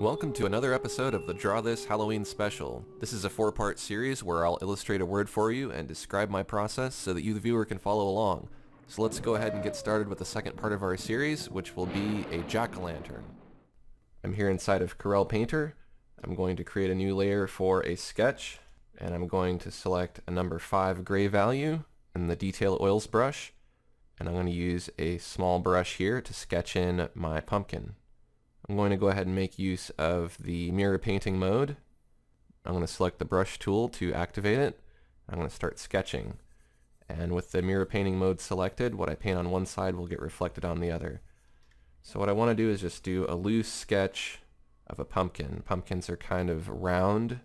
Welcome to another episode of the Draw This Halloween Special. This is a 4-part series where I'll illustrate a word for you and describe my process so that you the viewer can follow along. So let's go ahead and get started with the second part of our series, which will be a jack-o'-lantern. I'm here inside of Corel Painter. I'm going to create a new layer for a sketch, and I'm going to select a number 5 gray value in the Detail Oils brush, and I'm going to use a small brush here to sketch in my pumpkin. I'm going to go ahead and make use of the mirror painting mode. I'm going to select the brush tool to activate it. I'm going to start sketching. And with the mirror painting mode selected, what I paint on one side will get reflected on the other. So what I want to do is just do a loose sketch of a pumpkin. Pumpkins are kind of round.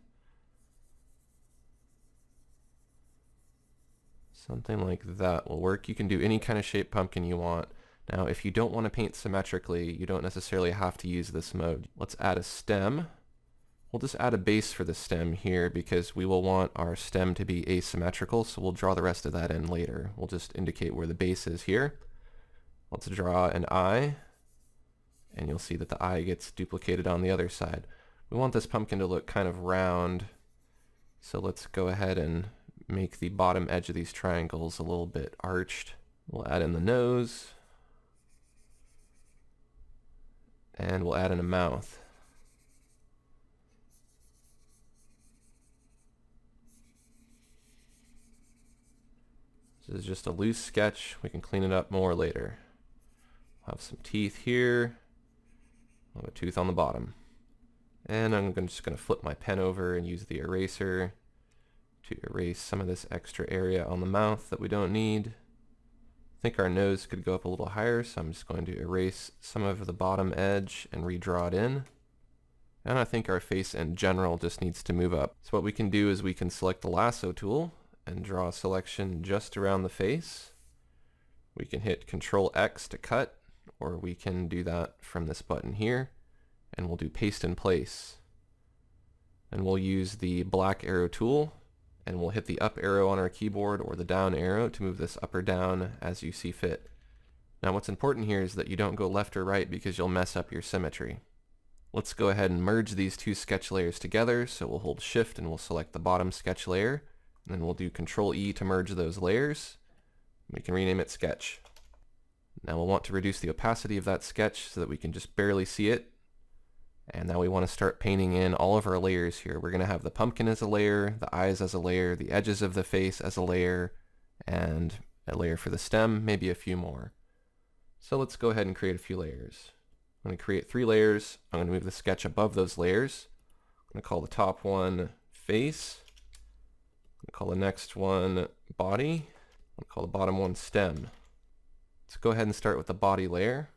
Something like that will work. You can do any kind of shaped pumpkin you want. Now, if you don't want to paint symmetrically, you don't necessarily have to use this mode. Let's add a stem. We'll just add a base for the stem here because we will want our stem to be asymmetrical, so we'll draw the rest of that in later. We'll just indicate where the base is here. Let's draw an eye, and you'll see that the eye gets duplicated on the other side. We want this pumpkin to look kind of round, so let's go ahead and make the bottom edge of these triangles a little bit arched. We'll add in the nose. And we'll add in a mouth. This is just a loose sketch. We can clean it up more later. We'll have some teeth here. We'll have a tooth on the bottom. And I'm just going to flip my pen over and use the eraser to erase some of this extra area on the mouth that we don't need. I think our nose could go up a little higher, so I'm just going to erase some of the bottom edge and redraw it in. And I think our face in general just needs to move up. So what we can do is we can select the lasso tool and draw a selection just around the face. We can hit Control X to cut, or we can do that from this button here, and we'll do paste in place. And we'll use the black arrow tool, and we'll hit the up arrow on our keyboard or the down arrow to move this up or down as you see fit. Now what's important here is that you don't go left or right because you'll mess up your symmetry. Let's go ahead and merge these two sketch layers together, so we'll hold Shift and we'll select the bottom sketch layer, and then we'll do Control E to merge those layers. We can rename it Sketch. Now we'll want to reduce the opacity of that sketch so that we can just barely see it. And now we want to start painting in all of our layers here. We're going to have the pumpkin as a layer, the eyes as a layer, the edges of the face as a layer, and a layer for the stem, maybe a few more. So let's go ahead and create a few layers. I'm going to create 3 layers. I'm going to move the sketch above those layers. I'm going to call the top one face. I'm going to call the next one body. I'm going to call the bottom one stem. Let's go ahead and start with the body layer.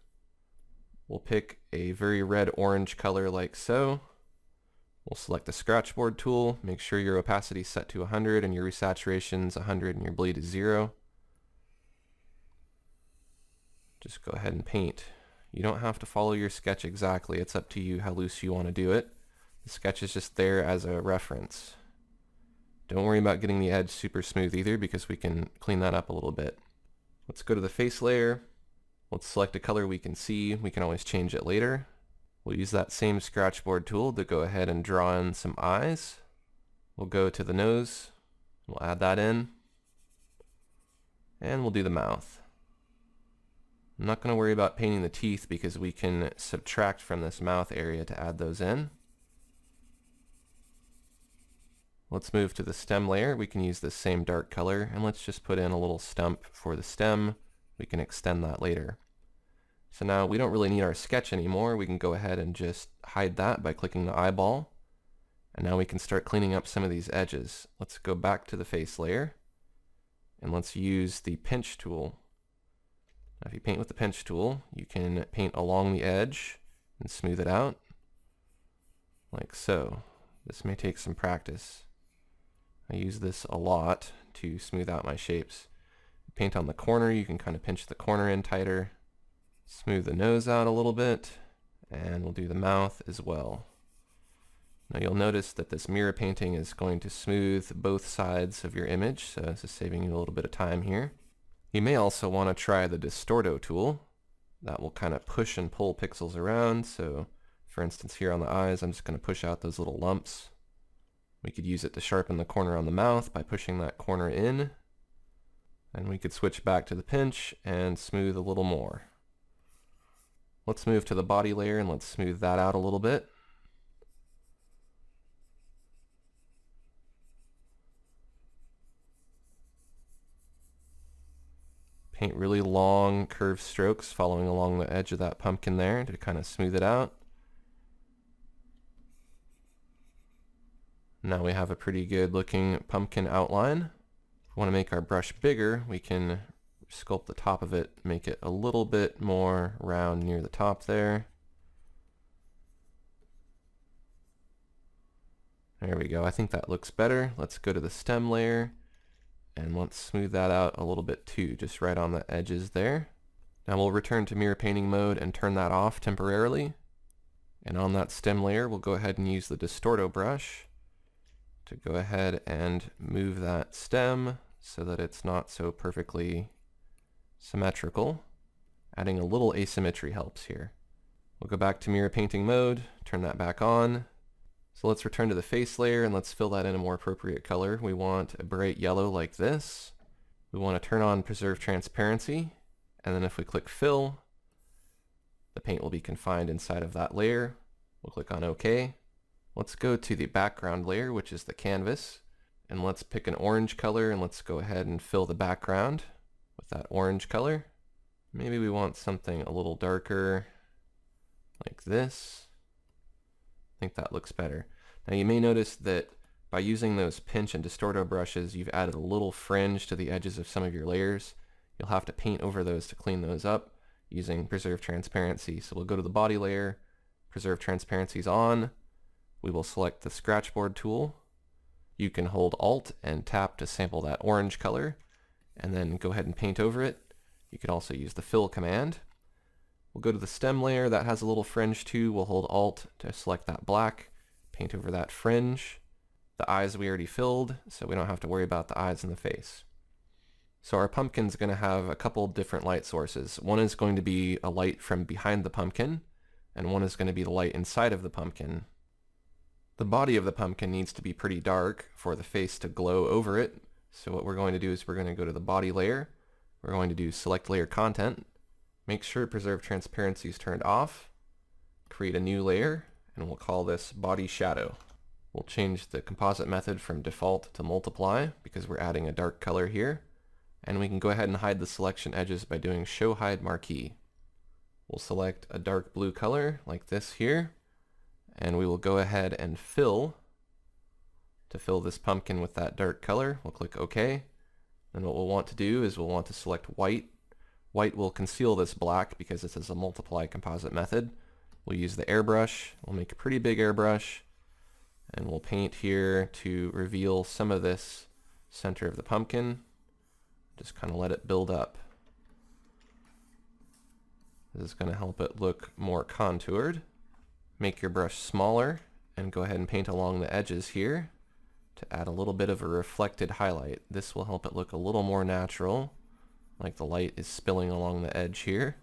We'll pick a very red-orange color like so. We'll select the scratchboard tool, make sure your opacity is set to 100 and your resaturation's 100 and your bleed is 0. Just go ahead and paint. You don't have to follow your sketch exactly, it's up to you how loose you want to do it. The sketch is just there as a reference. Don't worry about getting the edge super smooth either because we can clean that up a little bit. Let's go to the face layer. Let's select a color we can see. We can always change it later. We'll use that same scratchboard tool to go ahead and draw in some eyes. We'll go to the nose. We'll add that in. And we'll do the mouth. I'm not going to worry about painting the teeth because we can subtract from this mouth area to add those in. Let's move to the stem layer. We can use the same dark color, and let's just put in a little stump for the stem. We can extend that later. So now we don't really need our sketch anymore. We can go ahead and just hide that by clicking the eyeball. And now we can start cleaning up some of these edges. Let's go back to the face layer, and let's use the pinch tool. Now if you paint with the pinch tool, you can paint along the edge and smooth it out, like so. This may take some practice. I use this a lot to smooth out my shapes. Paint on the corner, you can kind of pinch the corner in tighter. Smooth the nose out a little bit, and we'll do the mouth as well. Now you'll notice that this mirror painting is going to smooth both sides of your image, so this is saving you a little bit of time here. You may also want to try the Distorto tool. That will kind of push and pull pixels around, so For instance, here on the eyes, I'm just going to push out those little lumps. We could use it to sharpen the corner on the mouth by pushing that corner in. And we could switch back to the pinch and smooth a little more. Let's move to the body layer and let's smooth that out a little bit. Paint really long curved strokes following along the edge of that pumpkin there to kind of smooth it out. Now we have a pretty good looking pumpkin outline. If we want to make our brush bigger, we can sculpt the top of it, make it a little bit more round near the top there. There we go. I think that looks better. Let's go to the stem layer and let's smooth that out a little bit too, just right on the edges there. Now we'll return to mirror painting mode and turn that off temporarily. And on that stem layer, we'll go ahead and use the distorto brush to go ahead and move that stem so that it's not so perfectly symmetrical. Adding a little asymmetry helps here. We'll go back to mirror painting mode, turn that back on. So let's return to the face layer and let's fill that in a more appropriate color. We want a bright yellow like this. We want to turn on preserve transparency, and then if we click fill, the paint will be confined inside of that layer. We'll click on OK. Let's go to the background layer, which is the canvas, and let's pick an orange color and let's go ahead and fill the background with that orange color. Maybe we want something a little darker like this. I think that looks better. Now you may notice that by using those pinch and distorto brushes, you've added a little fringe to the edges of some of your layers. You'll have to paint over those to clean those up using preserve transparency. So we'll go to the body layer, preserve transparency is on. We will select the scratchboard tool. You can hold Alt and tap to sample that orange color and then go ahead and paint over it. You can also use the fill command. We'll go to the stem layer that has a little fringe too. We'll hold Alt to select that black, paint over that fringe. The eyes we already filled, so we don't have to worry about the eyes and the face. So our pumpkin's going to have a couple different light sources. One is going to be a light from behind the pumpkin, and one is going to be the light inside of the pumpkin. The body of the pumpkin needs to be pretty dark for the face to glow over it. So what we're going to do is we're going to go to the body layer. We're going to do select layer content. Make sure preserve transparency is turned off. Create a new layer, and we'll call this body shadow. We'll change the composite method from default to multiply because we're adding a dark color here. And we can go ahead and hide the selection edges by doing show hide marquee. We'll select a dark blue color like this here, and we will go ahead and fill to fill this pumpkin with that dark color. We'll click OK. And what we'll want to do is we'll want to select white. White will conceal this black because this is a multiply composite method. We'll use the airbrush. We'll make a pretty big airbrush, and we'll paint here to reveal some of this center of the pumpkin. Just kind of let it build up. This is going to help it look more contoured. Make your brush smaller and go ahead and paint along the edges here to add a little bit of a reflected highlight. This will help it look a little more natural, like the light is spilling along the edge here.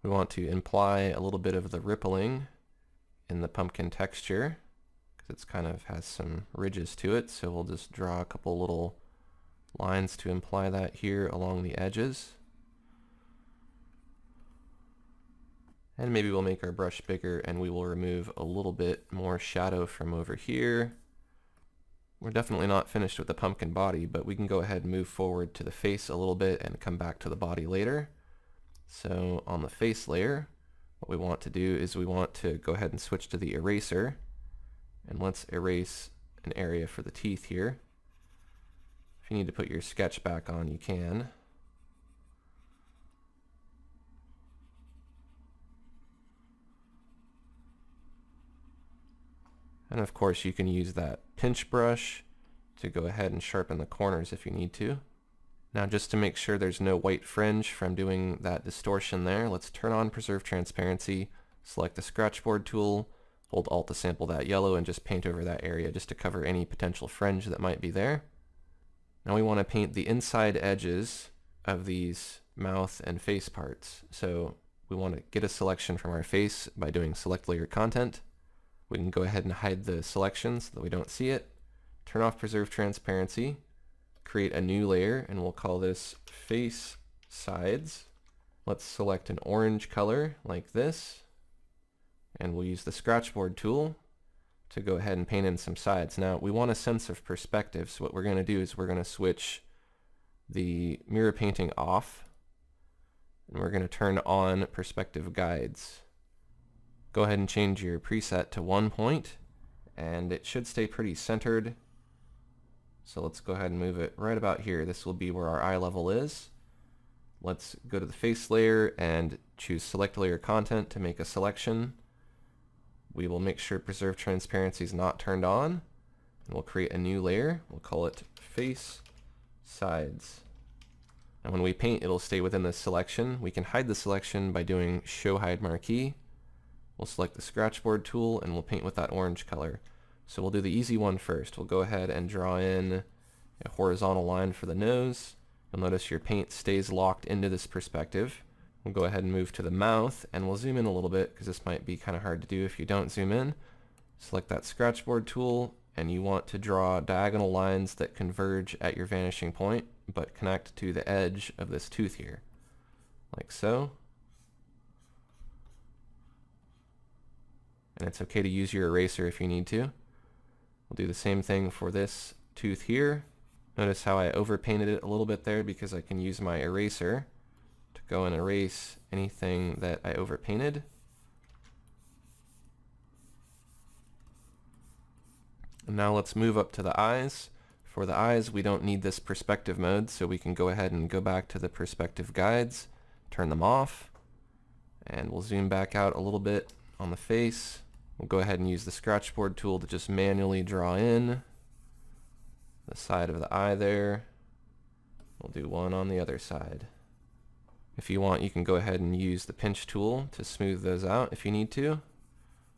We want to imply a little bit of the rippling in the pumpkin texture because it's kind of has some ridges to it, so we'll just draw a couple little lines to imply that here along the edges. And maybe we'll make our brush bigger and we will remove a little bit more shadow from over here. We're definitely not finished with the pumpkin body, but we can go ahead and move forward to the face a little bit and come back to the body later. So on the face layer, what we want to do is we want to go ahead and switch to the eraser, and let's erase an area for the teeth here. If you need to put your sketch back on, you can. And of course you can use that pinch brush to go ahead and sharpen the corners if you need to. Now just to make sure there's no white fringe from doing that distortion there, let's turn on preserve transparency, select the scratchboard tool, hold Alt to sample that yellow and just paint over that area just to cover any potential fringe that might be there. Now we want to paint the inside edges of these mouth and face parts. So we want to get a selection from our face by doing select layer content. We can go ahead and hide the selection so that we don't see it. Turn off preserve transparency. Create a new layer, and we'll call this face sides. Let's select an orange color like this, and we'll use the scratchboard tool to go ahead and paint in some sides. Now we want a sense of perspective, so what we're going to do is we're going to switch the mirror painting off, and we're going to turn on perspective guides. Go ahead and change your preset to 1 point, and it should stay pretty centered. So let's go ahead and move it right about here. This will be where our eye level is. Let's go to the face layer and choose select layer content to make a selection. We will make sure preserve transparency is not turned on, and we'll create a new layer. We'll call it face sides. And when we paint, it'll stay within this selection. We can hide the selection by doing show hide marquee. We'll select the scratchboard tool and we'll paint with that orange color. So we'll do the easy one first. We'll go ahead and draw in a horizontal line for the nose. You'll notice your paint stays locked into this perspective. We'll go ahead and move to the mouth, and we'll zoom in a little bit because this might be kind of hard to do if you don't zoom in. Select that scratchboard tool, and you want to draw diagonal lines that converge at your vanishing point but connect to the edge of this tooth here, like so. And it's okay to use your eraser if you need to. We'll do the same thing for this tooth here. Notice how I overpainted it a little bit there because I can use my eraser to go and erase anything that I overpainted. And now let's move up to the eyes. For the eyes, we don't need this perspective mode, so we can go ahead and go back to the perspective guides, turn them off, and we'll zoom back out a little bit on the face. We'll go ahead and use the scratchboard tool to just manually draw in the side of the eye there. We'll do one on the other side. If you want, you can go ahead and use the pinch tool to smooth those out if you need to.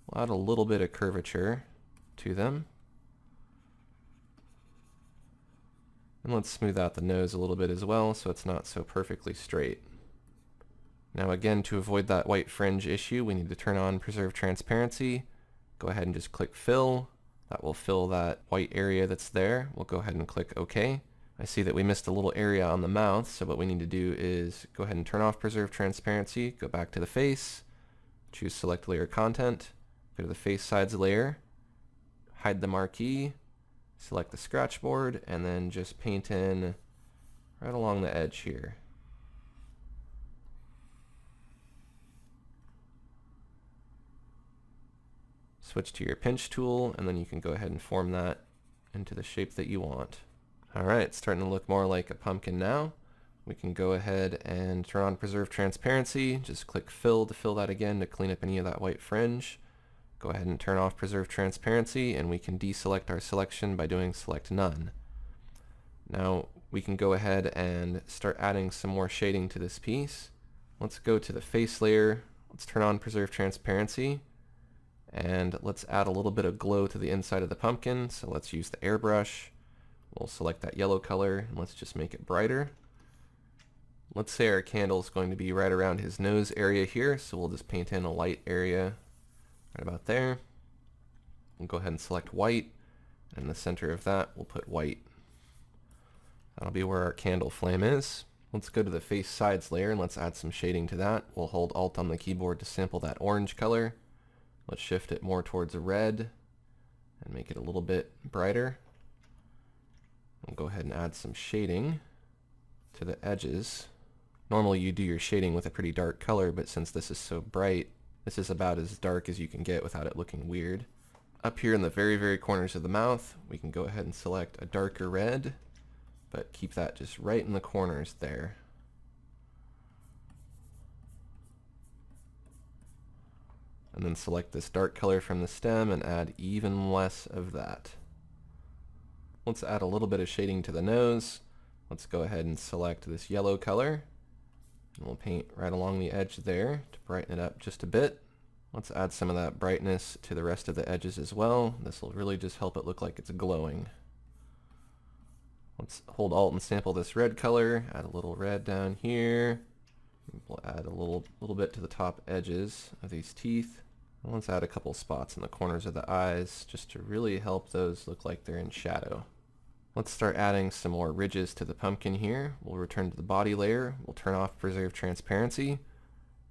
We'll add a little bit of curvature to them. And let's smooth out the nose a little bit as well so it's not so perfectly straight. Now again, to avoid that white fringe issue, we need to turn on preserve transparency. Go ahead and just click fill. That will fill that white area that's there. We'll go ahead and click OK. I see that we missed a little area on the mouth, so what we need to do is go ahead and turn off preserve transparency, go back to the face, choose select layer content, go to the face sides layer, hide the marquee, select the scratchboard, and then just paint in right along the edge here. Switch to your pinch tool, and then you can go ahead and form that into the shape that you want. Alright, it's starting to look more like a pumpkin now. We can go ahead and turn on preserve transparency, just click fill to fill that again to clean up any of that white fringe. Go ahead and turn off preserve transparency, and we can deselect our selection by doing select none. Now we can go ahead and start adding some more shading to this piece. Let's go to the face layer, let's turn on preserve transparency, and let's add a little bit of glow to the inside of the pumpkin. So let's use the airbrush. We'll select that yellow color and let's just make it brighter. Let's say our candle is going to be right around his nose area here, so we'll just paint in a light area right about there. We'll go ahead and select white, and in the center of that we'll put white. That'll be where our candle flame is. Let's go to the face sides layer and let's add some shading to that. We'll hold Alt on the keyboard to sample that orange color. Let's shift it more towards red and make it a little bit brighter. We'll go ahead and add some shading to the edges. Normally you do your shading with a pretty dark color, but since this is so bright, this is about as dark as you can get without it looking weird. Up here in the very corners of the mouth, we can go ahead and select a darker red, but keep that just right in the corners there. And then select this dark color from the stem and add even less of that. Let's add a little bit of shading to the nose. Let's go ahead and select this yellow color. And we'll paint right along the edge there to brighten it up just a bit. Let's add some of that brightness to the rest of the edges as well. This will really just help it look like it's glowing. Let's hold Alt and sample this red color, add a little red down here. We'll add a little bit to the top edges of these teeth. Let's add a couple spots in the corners of the eyes just to really help those look like they're in shadow. Let's start adding some more ridges to the pumpkin here. We'll return to the body layer. We'll turn off preserve transparency.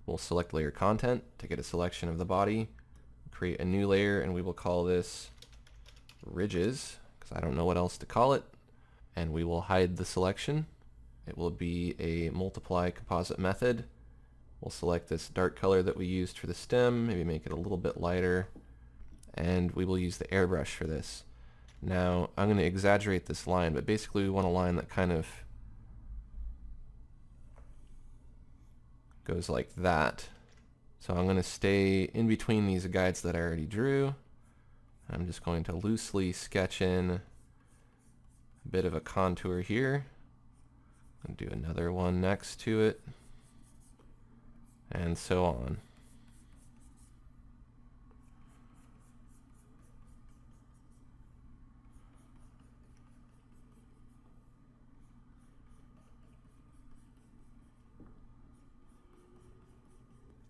We'll select layer content to get a selection of the body. Create a new layer and we will call this ridges because I don't know what else to call it. And we will hide the selection. It will be a multiply composite method. We'll select this dark color that we used for the stem, maybe make it a little bit lighter, and we will use the airbrush for this. Now, I'm going to exaggerate this line, but basically we want a line that kind of goes like that. So I'm going to stay in between these guides that I already drew. I'm just going to loosely sketch in a bit of a contour here. And do another one next to it, and so on.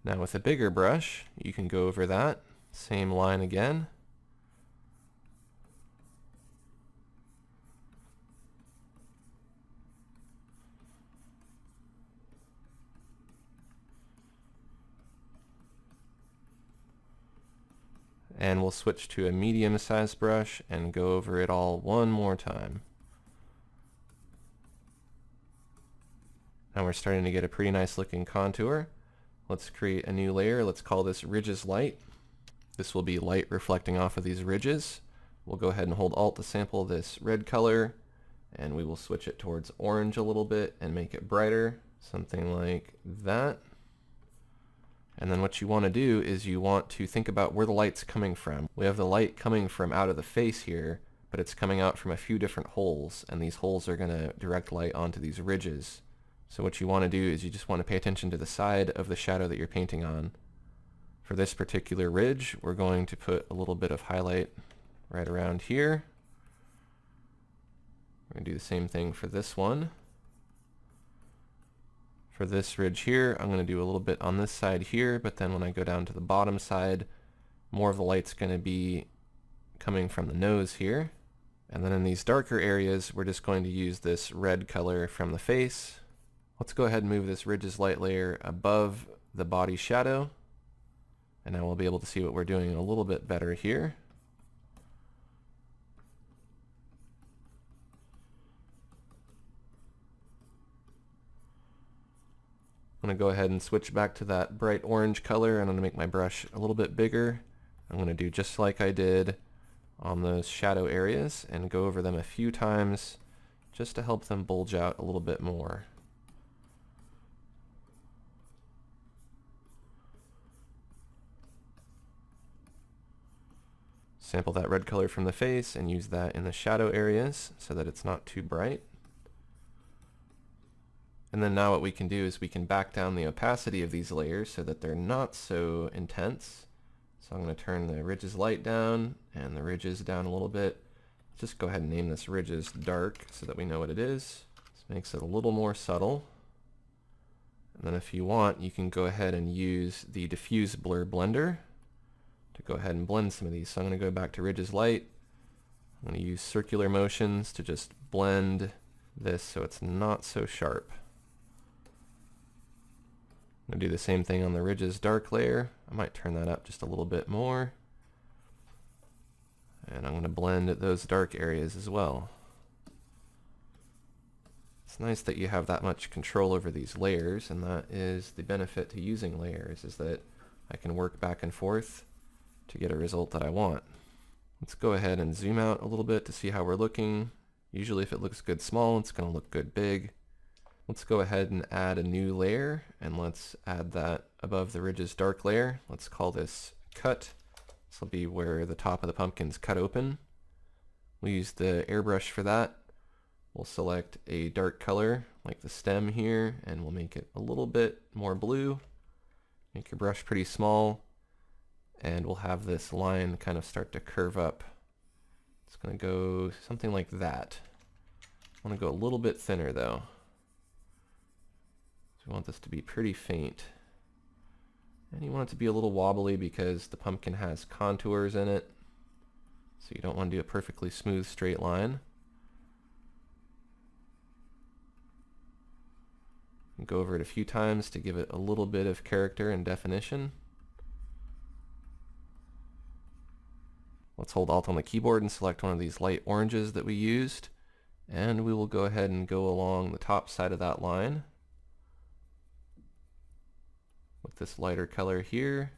Now with a bigger brush, you can go over that, same line again. And we'll switch to a medium-sized brush and go over it all one more time. Now we're starting to get a pretty nice looking contour. Let's create a new layer. Let's call this Ridges Light. This will be light reflecting off of these ridges. We'll go ahead and hold Alt to sample this red color, and we will switch it towards orange a little bit and make it brighter, something like that. And then what you want to do is you want to think about where the light's coming from. We have the light coming from out of the face here, but it's coming out from a few different holes, and these holes are going to direct light onto these ridges. So what you want to do is you just want to pay attention to the side of the shadow that you're painting on. For this particular ridge, we're going to put a little bit of highlight right around here. We're going to do the same thing for this one. For this ridge here, I'm going to do a little bit on this side here, but then when I go down to the bottom side, more of the light's going to be coming from the nose here. And then in these darker areas, we're just going to use this red color from the face. Let's go ahead and move this Ridges Light layer above the body shadow. And now we'll be able to see what we're doing a little bit better here. I'm going to go ahead and switch back to that bright orange color, and I'm going to make my brush a little bit bigger. I'm going to do just like I did on those shadow areas and go over them a few times just to help them bulge out a little bit more. Sample that red color from the face and use that in the shadow areas so that it's not too bright. And then now what we can do is we can back down the opacity of these layers so that they're not so intense. So I'm going to turn the ridges light down and the ridges down a little bit. Just go ahead and name this ridges dark so that we know what it is. This makes it a little more subtle. And then if you want, you can go ahead and use the diffuse blur blender to go ahead and blend some of these. So I'm going to go back to ridges light. I'm going to use circular motions to just blend this so it's not so sharp. I'm going to do the same thing on the ridges dark layer. I might turn that up just a little bit more. And I'm going to blend those dark areas as well. It's nice that you have that much control over these layers, and that is the benefit to using layers, is that I can work back and forth to get a result that I want. Let's go ahead and zoom out a little bit to see how we're looking. Usually if it looks good small, it's going to look good big. Let's go ahead and add a new layer, and let's add that above the ridges dark layer. Let's call this cut. This will be where the top of the pumpkin's cut open. We'll use the airbrush for that. We'll select a dark color like the stem here, and we'll make it a little bit more blue. Make your brush pretty small, and we'll have this line kind of start to curve up. It's going to go something like that. I want to go a little bit thinner though. So we want this to be pretty faint. And you want it to be a little wobbly because the pumpkin has contours in it. So you don't want to do a perfectly smooth straight line. And go over it a few times to give it a little bit of character and definition. Let's hold Alt on the keyboard and select one of these light oranges that we used. And we will go ahead and go along the top side of that line with this lighter color here.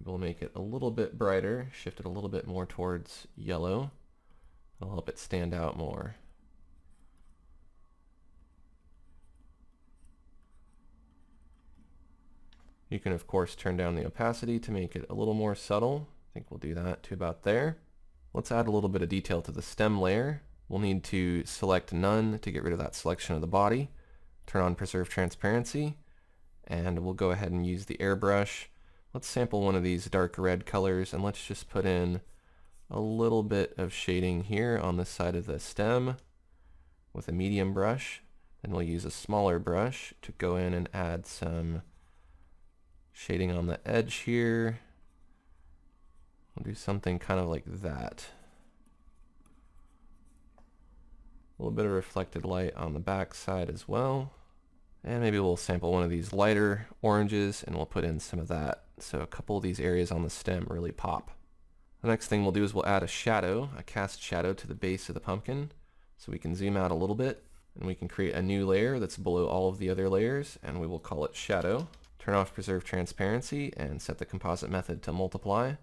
We'll make it a little bit brighter, shift it a little bit more towards yellow. It'll help it stand out more. You can of course turn down the opacity to make it a little more subtle. I think we'll do that to about there. Let's add a little bit of detail to the stem layer. We'll need to select none to get rid of that selection of the body. Turn on preserve transparency, and we'll go ahead and use the airbrush. Let's sample one of these dark red colors, and let's just put in a little bit of shading here on this side of the stem with a medium brush. Then we'll use a smaller brush to go in and add some shading on the edge here. We'll do something kind of like that. A little bit of reflected light on the back side as well. And maybe we'll sample one of these lighter oranges and we'll put in some of that. So a couple of these areas on the stem really pop. The next thing we'll do is we'll add a shadow, a cast shadow to the base of the pumpkin. So we can zoom out a little bit and we can create a new layer that's below all of the other layers, and we will call it shadow. Turn off preserve transparency and set the composite method to multiply.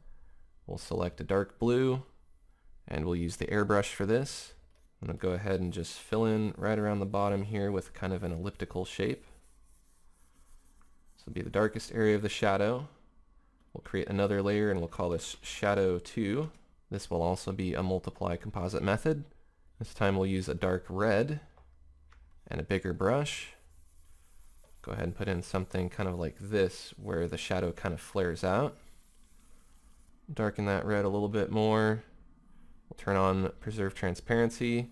We'll select a dark blue and we'll use the airbrush for this. I'm going to go ahead and just fill in right around the bottom here with kind of an elliptical shape. This will be the darkest area of the shadow. We'll create another layer and we'll call this shadow 2. This will also be a multiply composite method. This time we'll use a dark red and a bigger brush. Go ahead and put in something kind of like this where the shadow kind of flares out. Darken that red a little bit more. We'll turn on preserve transparency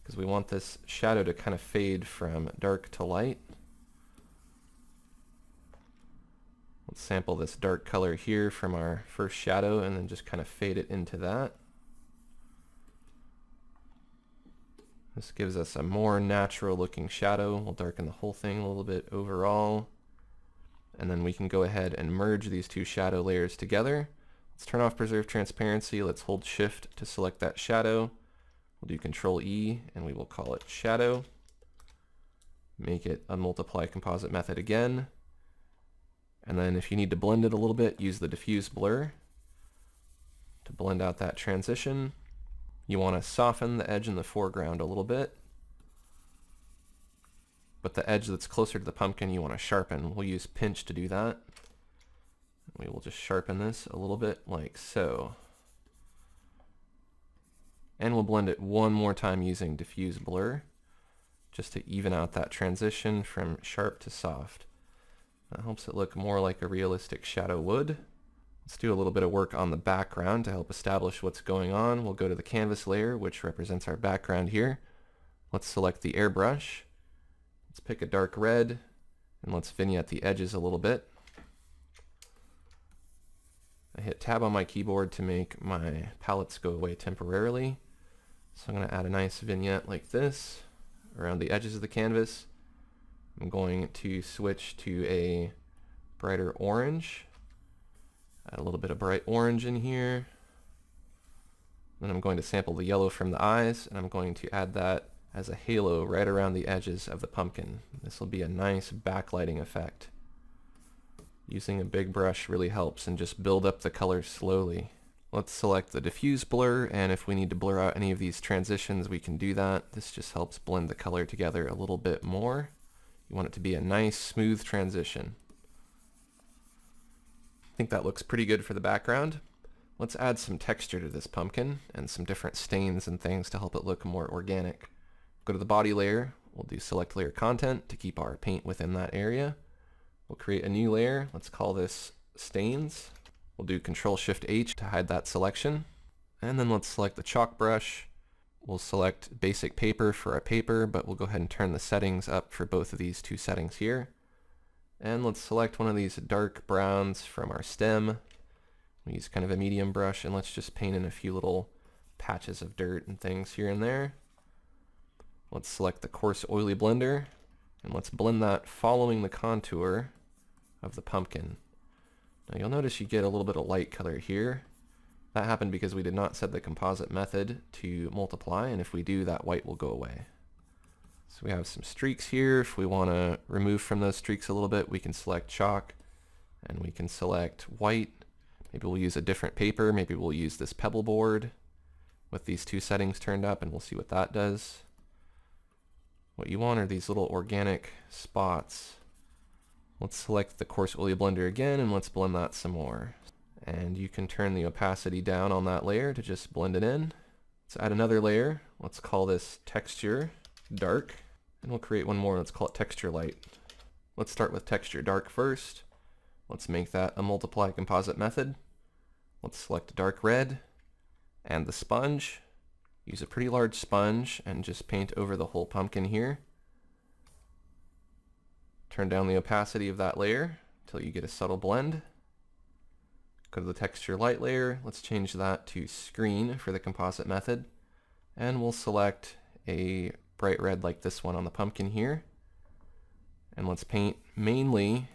because we want this shadow to kind of fade from dark to light. Let's sample this dark color here from our first shadow and then just kind of fade it into that. This gives us a more natural looking shadow. We'll darken the whole thing a little bit overall. And then we can go ahead and merge these two shadow layers together. Let's turn off preserve transparency. Let's hold shift to select that shadow. We'll do Control E and we will call it shadow. Make it a multiply composite method again. And then if you need to blend it a little bit, use the diffuse blur to blend out that transition. You want to soften the edge in the foreground a little bit. But the edge that's closer to the pumpkin you want to sharpen. We'll use pinch to do that. We will just sharpen this a little bit like so. And we'll blend it one more time using diffuse blur just to even out that transition from sharp to soft. That helps it look more like a realistic shadow would. Let's do a little bit of work on the background to help establish what's going on. We'll go to the canvas layer, which represents our background here. Let's select the airbrush. Let's pick a dark red and let's vignette the edges a little bit. I hit tab on my keyboard to make my palettes go away temporarily. So I'm going to add a nice vignette like this around the edges of the canvas. I'm going to switch to a brighter orange. Add a little bit of bright orange in here. Then I'm going to sample the yellow from the eyes, and I'm going to add that as a halo right around the edges of the pumpkin. This will be a nice backlighting effect. Using a big brush really helps, and just build up the colors slowly. Let's select the diffuse blur, and if we need to blur out any of these transitions, we can do that. This just helps blend the color together a little bit more. You want it to be a nice, smooth transition. I think that looks pretty good for the background. Let's add some texture to this pumpkin and some different stains and things to help it look more organic. Go to the body layer. We'll do select layer content to keep our paint within that area. We'll create a new layer. Let's call this stains. We'll do Control Shift H to hide that selection. And then let's select the chalk brush. We'll select basic paper for our paper, but we'll go ahead and turn the settings up for both of these two settings here. And let's select one of these dark browns from our stem. We use kind of a medium brush, and let's just paint in a few little patches of dirt and things here and there. Let's select the coarse oily blender, and let's blend that following the contour of the pumpkin. Now you'll notice you get a little bit of light color here. That happened because we did not set the composite method to multiply, and if we do, that white will go away. So we have some streaks here. If we want to remove from those streaks a little bit, we can select chalk, and we can select white. Maybe we'll use a different paper. Maybe we'll use this pebble board with these two settings turned up, and we'll see what that does. What you want are these little organic spots. Let's select the coarse oily blender again, and let's blend that some more. And you can turn the opacity down on that layer to just blend it in. Let's add another layer. Let's call this texture dark, and we'll create one more. Let's call it texture light. Let's start with texture dark first. Let's make that a multiply composite method. Let's select dark red and the sponge. Use a pretty large sponge and just paint over the whole pumpkin here. Turn down the opacity of that layer until you get a subtle blend. Go to the texture light layer. Let's change that to screen for the composite method, and we'll select a bright red like this one on the pumpkin here, and let's paint mainly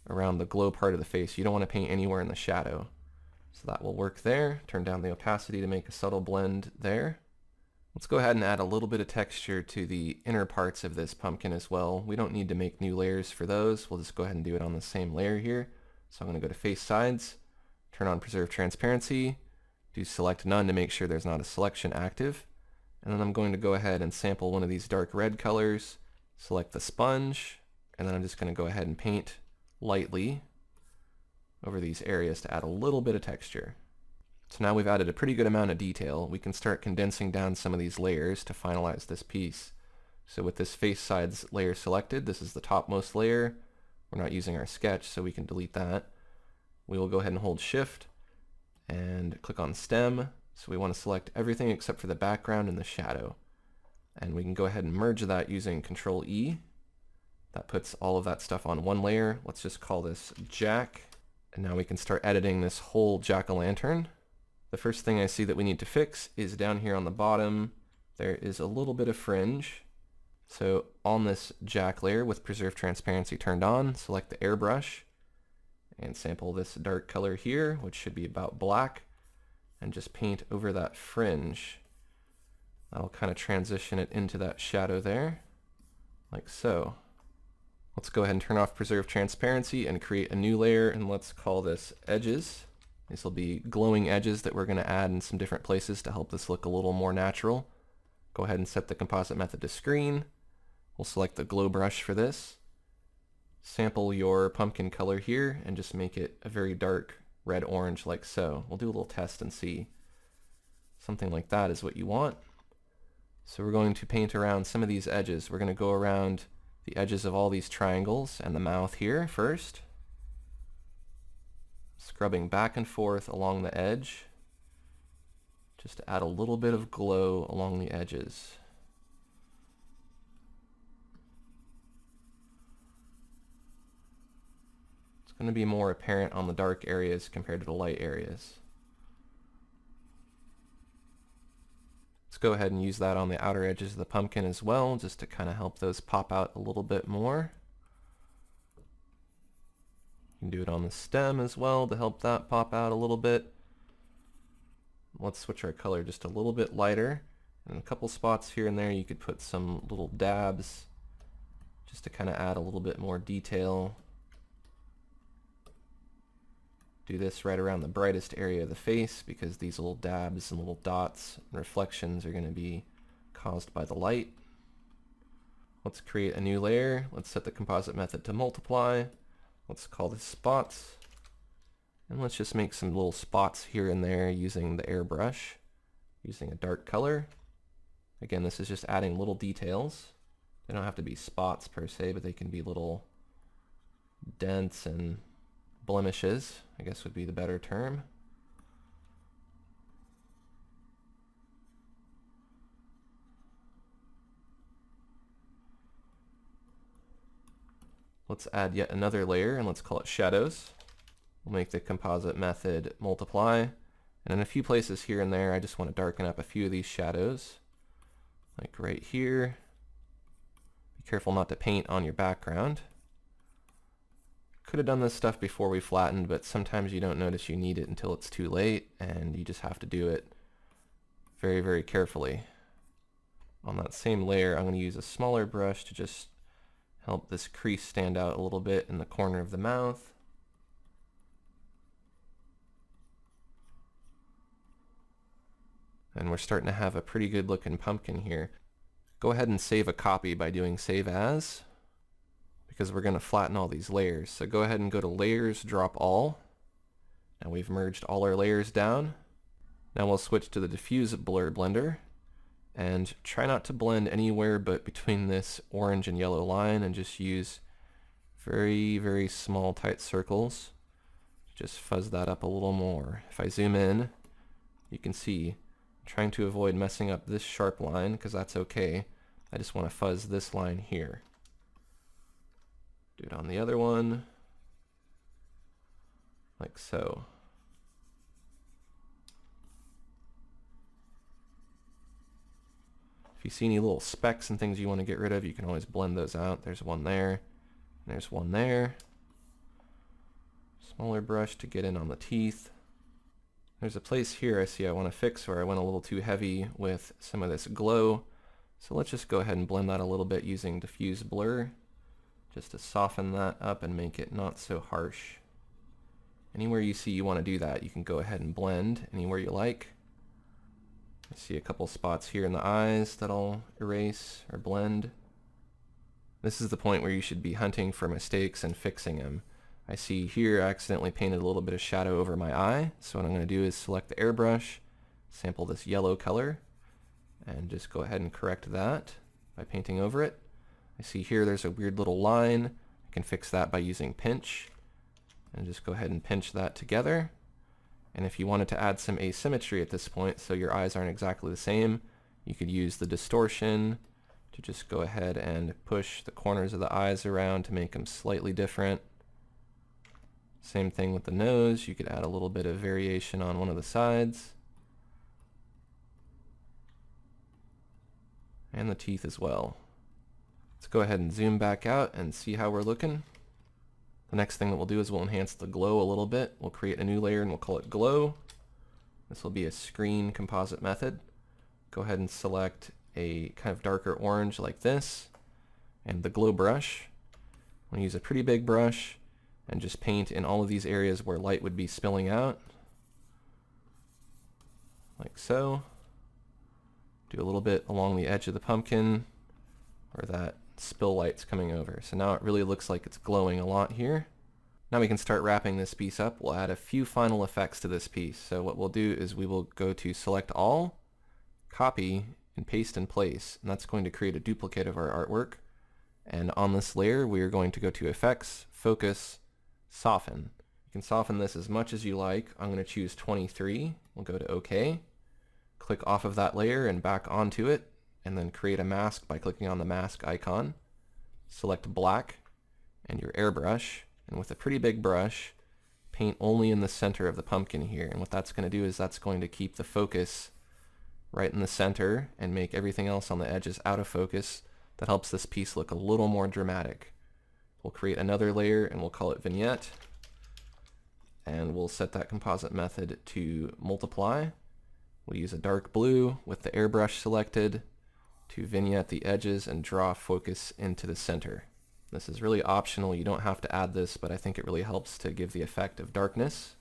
around the glow part of the face. You don't want to paint anywhere in the shadow, so that will work there. Turn down the opacity to make a subtle blend there. Let's go ahead and add a little bit of texture to the inner parts of this pumpkin as well. We don't need to make new layers for those. We'll just go ahead and do it on the same layer here. So I'm going to go to face sides, turn on preserve transparency, do select none to make sure there's not a selection active. And then I'm going to go ahead and sample one of these dark red colors, select the sponge, and then I'm just going to go ahead and paint lightly over these areas to add a little bit of texture. So now we've added a pretty good amount of detail. We can start condensing down some of these layers to finalize this piece. So with this face sides layer selected, this is the topmost layer. We're not using our sketch, so we can delete that. We will go ahead and hold shift and click on stem. So we want to select everything except for the background and the shadow. And we can go ahead and merge that using Control E. That puts all of that stuff on one layer. Let's just call this Jack. And now we can start editing this whole jack-o'-lantern. The first thing I see that we need to fix is down here on the bottom. There is a little bit of fringe. So on this Jack layer with preserve transparency turned on, select the airbrush and sample this dark color here, which should be about black, and just paint over that fringe. That'll kind of transition it into that shadow there, like so. Let's go ahead and turn off preserve transparency and create a new layer, and let's call this edges. These will be glowing edges that we're going to add in some different places to help this look a little more natural. Go ahead and set the composite method to screen. We'll select the glow brush for this. Sample your pumpkin color here and just make it a very dark red-orange like so. We'll do a little test and see. Something like that is what you want. So we're going to paint around some of these edges. We're going to go around the edges of all these triangles and the mouth here first. Scrubbing back and forth along the edge, just to add a little bit of glow along the edges. It's going to be more apparent on the dark areas compared to the light areas. Let's go ahead and use that on the outer edges of the pumpkin as well, just to kind of help those pop out a little bit more. You can do it on the stem as well to help that pop out a little bit. Let's switch our color just a little bit lighter. And a couple spots here and there you could put some little dabs just to kind of add a little bit more detail. Do this right around the brightest area of the face because these little dabs and little dots and reflections are going to be caused by the light. Let's create a new layer. Let's set the composite method to multiply. Let's call this spots. And let's just make some little spots here and there using the airbrush, using a dark color. Again, this is just adding little details. They don't have to be spots per se, but they can be little dents and blemishes, I guess would be the better term. Let's add yet another layer and let's call it shadows. We'll make the composite method multiply. And in a few places here and there, I just want to darken up a few of these shadows. Like right here. Be careful not to paint on your background. Could have done this stuff before we flattened, but sometimes you don't notice you need it until it's too late, and you just have to do it very, very carefully. On that same layer, I'm going to use a smaller brush to just help this crease stand out a little bit in the corner of the mouth. And we're starting to have a pretty good looking pumpkin here. Go ahead and save a copy by doing save as, because we're going to flatten all these layers. So go ahead and go to layers, drop all. And we've merged all our layers down. Now we'll switch to the diffuse blur blender and try not to blend anywhere but between this orange and yellow line, and just use very, very small tight circles. Just fuzz that up a little more. If I zoom in, you can see I'm trying to avoid messing up this sharp line because that's okay. I just want to fuzz this line here. Do it on the other one, like so. If you see any little specks and things you want to get rid of, you can always blend those out. There's one there, and there's one there. Smaller brush to get in on the teeth. There's a place here I see I want to fix where I went a little too heavy with some of this glow. So let's just go ahead and blend that a little bit using diffuse blur, just to soften that up and make it not so harsh. Anywhere you see you want to do that, you can go ahead and blend anywhere you like. I see a couple spots here in the eyes that I'll erase or blend. This is the point where you should be hunting for mistakes and fixing them. I see here I accidentally painted a little bit of shadow over my eye, so what I'm going to do is select the airbrush, sample this yellow color, and just go ahead and correct that by painting over it. I see here there's a weird little line. I can fix that by using pinch, and just go ahead and pinch that together. And if you wanted to add some asymmetry at this point, so your eyes aren't exactly the same, you could use the distortion to just go ahead and push the corners of the eyes around to make them slightly different. Same thing with the nose. You could add a little bit of variation on one of the sides. And the teeth as well. Let's go ahead and zoom back out and see how we're looking. The next thing that we'll do is we'll enhance the glow a little bit. We'll create a new layer and we'll call it glow. This will be a screen composite method. Go ahead and select a kind of darker orange like this, and the glow brush. I'm going to use a pretty big brush and just paint in all of these areas where light would be spilling out, like so. Do a little bit along the edge of the pumpkin where that spill light's coming over. So now it really looks like it's glowing a lot here. Now we can start wrapping this piece up. We'll add a few final effects to this piece. So what we'll do is we will go to select all, copy, and paste in place. And that's going to create a duplicate of our artwork. And on this layer, we are going to go to Effects, Focus, Soften. You can soften this as much as you like. I'm going to choose 23. We'll go to OK. Click off of that layer and back onto it, and then create a mask by clicking on the mask icon. Select black and your airbrush, and with a pretty big brush, paint only in the center of the pumpkin here. And what that's going to do is that's going to keep the focus right in the center and make everything else on the edges out of focus. That helps this piece look a little more dramatic. We'll create another layer and we'll call it vignette, and we'll set that composite method to multiply. We'll use a dark blue with the airbrush selected to vignette the edges and draw focus into the center. This is really optional. You don't have to add this, but I think it really helps to give the effect of darkness.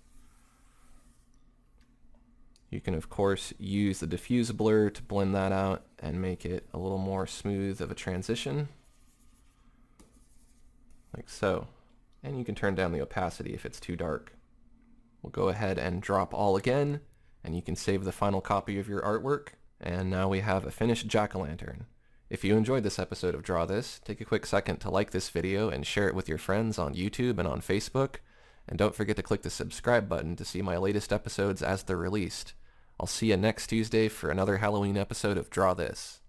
You can of course use the diffuse blur to blend that out and make it a little more smooth of a transition, like so. And you can turn down the opacity if it's too dark. We'll go ahead and drop all again, and you can save the final copy of your artwork. And now we have a finished jack-o'-lantern. If you enjoyed this episode of Draw This, take a quick second to like this video and share it with your friends on YouTube and on Facebook. And don't forget to click the subscribe button to see my latest episodes as they're released. I'll see you next Tuesday for another Halloween episode of Draw This.